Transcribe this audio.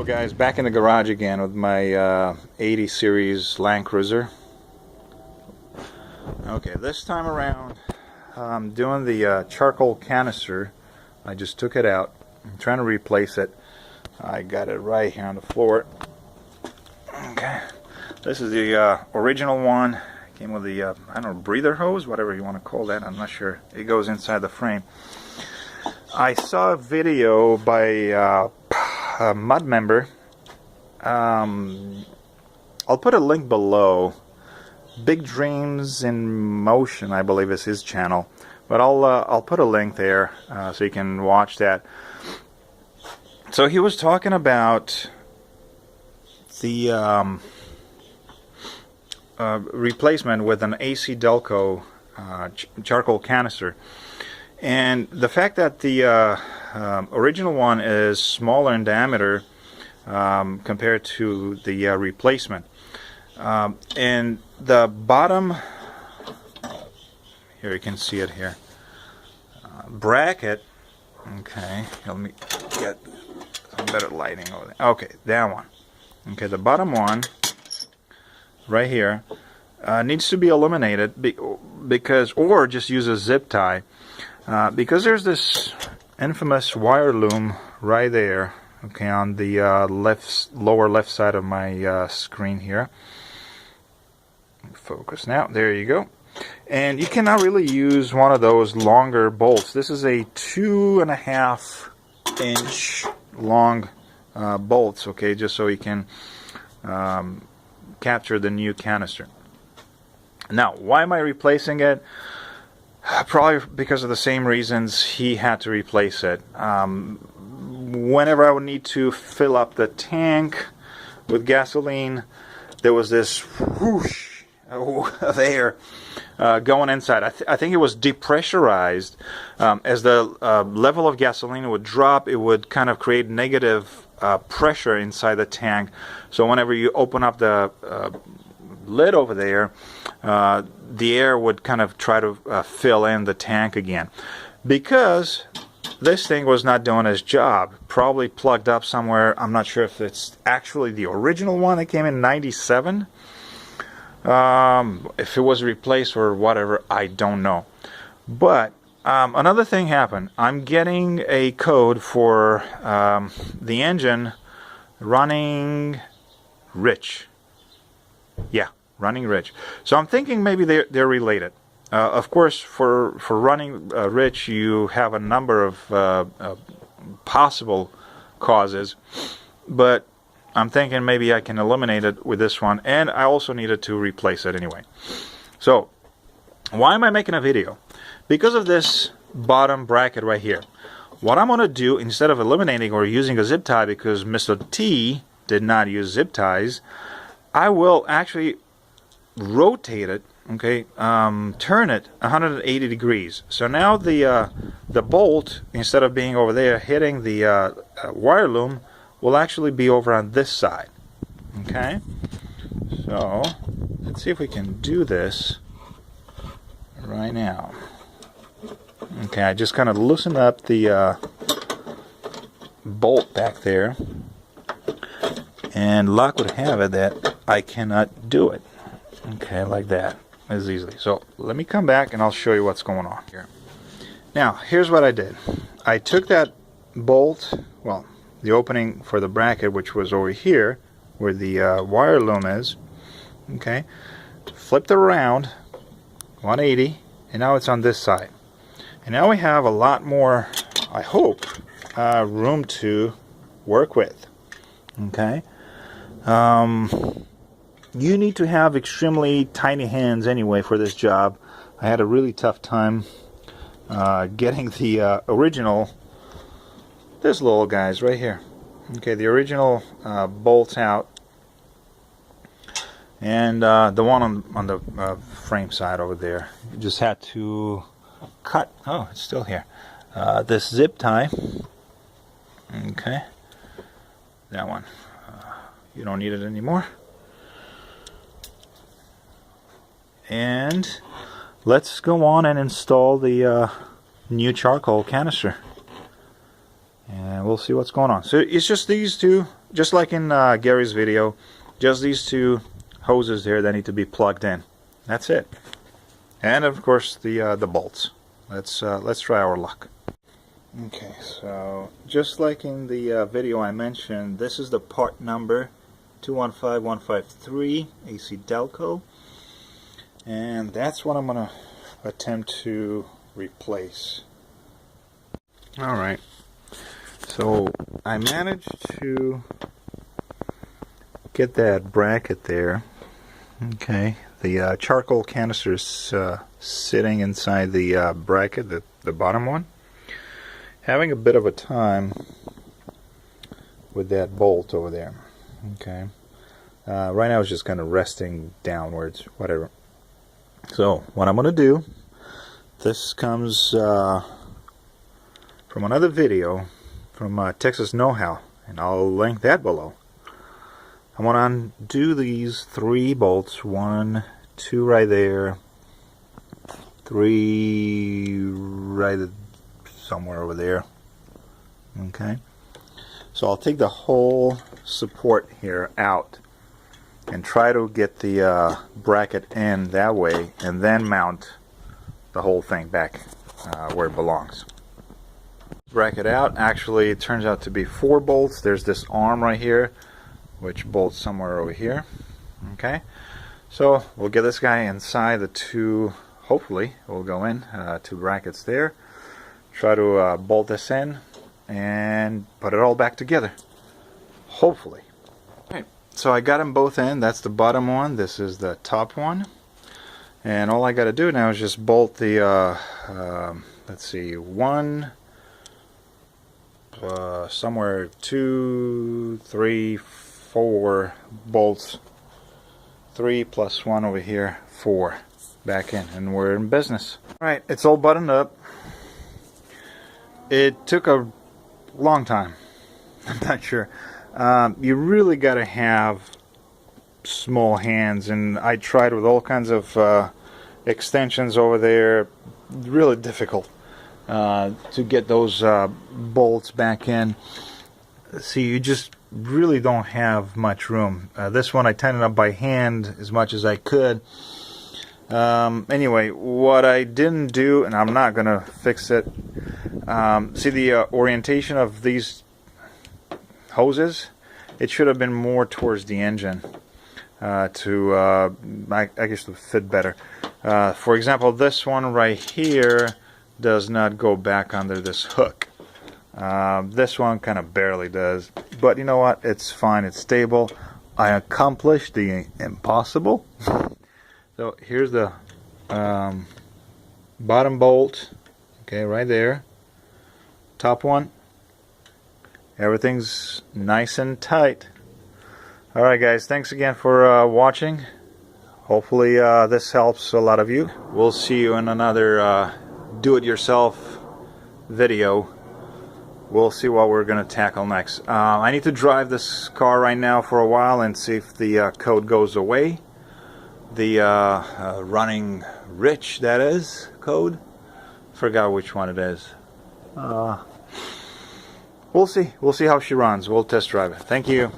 Guys, back in the garage again with my 80 series Land Cruiser. Okay, this time around I'm doing the charcoal canister. I just took it out. I'm trying to replace it. I got it right here on the floor. Okay, this is the original one. Came with the I don't know, breather hose, whatever you want to call that. I'm not sure. It goes inside the frame. I saw a video by a mud member. I'll put a link below. Big Dreams in Motion, I believe, is his channel, but I'll put a link there so you can watch that. So he was talking about the replacement with an ACDelco charcoal canister, and the fact that the original one is smaller in diameter compared to the replacement, and the bottom here, you can see it here, bracket. Okay, let me get some better lighting over there. Okay, that one. Okay, the bottom one right here needs to be eliminated because, or just use a zip tie, because there's this infamous wire loom right there. Okay, on the lower left side of my screen here. Focus now. There you go. And you cannot really use one of those longer bolts. This is a 2.5 inch long bolts. Okay, just so you can capture the new canister. Now, why am I replacing it? Probably because of the same reasons he had to replace it. Whenever I would need to fill up the tank with gasoline, there was this whoosh of air going inside. I think it was depressurized. As the level of gasoline would drop, it would kind of create negative pressure inside the tank. So whenever you open up the lid over there, the air would kind of try to fill in the tank again. Because this thing was not doing its job. Probably plugged up somewhere. I'm not sure if it's actually the original one that came in '97. If it was replaced or whatever, I don't know. But another thing happened. I'm getting a code for the engine running rich. Yeah, running rich. So I'm thinking maybe they're related. Of course, for running rich, you have a number of possible causes, but I'm thinking maybe I can eliminate it with this one, and I also needed to replace it anyway. So, why am I making a video? Because of this bottom bracket right here. What I'm going to do, instead of eliminating or using a zip tie, because Mr. T did not use zip ties, I will actually rotate it. Okay, turn it 180 degrees. So now the bolt, instead of being over there hitting the wire loom, will actually be over on this side. Okay, so let's see if we can do this right now. Okay, I just kind of loosened up the bolt back there, and luck would have it that I cannot do it. Okay, like that. As easily. So let me come back and I'll show you what's going on here. Now, here's what I did. I took that bolt, well, the opening for the bracket, which was over here where the wire loom is, okay, flipped it around 180, and now it's on this side. And now we have a lot more, I hope, room to work with. Okay. You need to have extremely tiny hands anyway for this job. I had a really tough time getting the original, this little guys right here. Okay, the original bolts out, and the one on the frame side over there. You just had to cut. Oh, it's still here. This zip tie. Okay, that one. You don't need it anymore. And let's go on and install the new charcoal canister, and we'll see what's going on. So it's just these two just like in Gary's video, just these two hoses here that need to be plugged in. That's it. And of course the bolts. Let's try our luck. Okay, so just like in the video I mentioned, this is the part number 215153 ACDelco, and that's what I'm gonna attempt to replace. Alright, so I managed to get that bracket there. Okay, the charcoal canister is sitting inside the bracket, the bottom one. Having a bit of a time with that bolt over there. Okay, right now it's just kind of resting downwards, whatever. So what I'm going to do, this comes from another video from Texas Knowhow, and I'll link that below. I want to undo these 3 bolts, 1, 2 right there, 3 right somewhere over there. Okay, so I'll take the whole support here out and try to get the bracket in that way, and then mount the whole thing back where it belongs. Bracket out. Actually, it turns out to be 4 bolts. There's this arm right here which bolts somewhere over here. Okay, so we'll get this guy inside the 2, hopefully we'll go in 2 brackets there, try to bolt this in and put it all back together, hopefully. Okay, so I got them both in. That's the bottom one, this is the top one, and all I got to do now is just bolt the let's see, 1 somewhere 2, 3, 4 bolts, 3 plus 1 over here, 4 back in, and we're in business. Alright, it's all buttoned up. It took a long time. I'm not sure. You really got to have small hands, and I tried with all kinds of extensions over there. Really difficult to get those bolts back in. See, you just really don't have much room. This one I tightened up by hand as much as I could. Anyway, what I didn't do, and I'm not gonna fix it, see the orientation of these hoses? It should have been more towards the engine to I guess to fit better. For example, this one right here does not go back under this hook. This one kind of barely does, but you know what, it's fine, it's stable. I accomplished the impossible. So here's the bottom bolt, okay, right there. Top one, everything's nice and tight. Alright guys, thanks again for watching. Hopefully this helps a lot of you. We'll see you in another do-it-yourself video. We'll see what we're going to tackle next. I need to drive this car right now for a while and see if the code goes away. The running rich, that is, code. Forgot which one it is. We'll see. We'll see how she runs. We'll test drive it. Thank you.